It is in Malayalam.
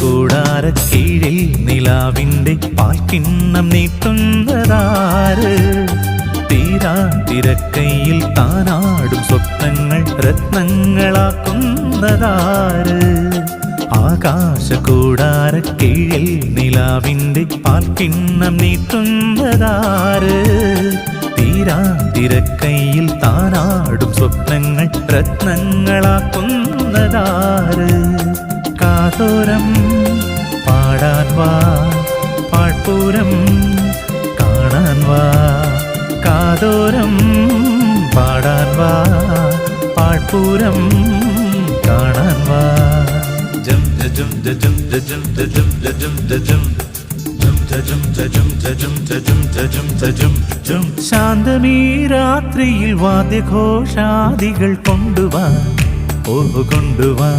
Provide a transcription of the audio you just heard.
കൂടാരക്കീഴിൽ നിലാവിൻ്റെ പാൽക്കിണ്ണം നീട്ടുന്നതാര്? തീരാ തിരക്കൈയിൽ താനാടും സ്വപ്നങ്ങൾ രത്നങ്ങളാക്കുന്നതാര്? ആകാശകൂടാരക്കീഴിൽ നിലാവിൻ്റെ പാൽക്കിണ്ണം നീട്ടുന്നതാര്? തീരാ തിരക്കൈയിൽ താനാടും സ്വപ്നങ്ങൾ രത്നങ്ങളാക്കുന്നതാര്? കാതോരം പാടാൻ വാ, പാഴ്പൂരം കാണാൻ വാ. കാതോരം പാടാൻ വാ, പാഴ്പൂരം കാണാൻ വാ. ജം ജം ജം ജം ജം ജം ജം ശാന്തമീ രാത്രിയിൽ വാദ്യഘോഷാദികൾ കൊണ്ടുവാ, ഓ കൊണ്ടുവാ.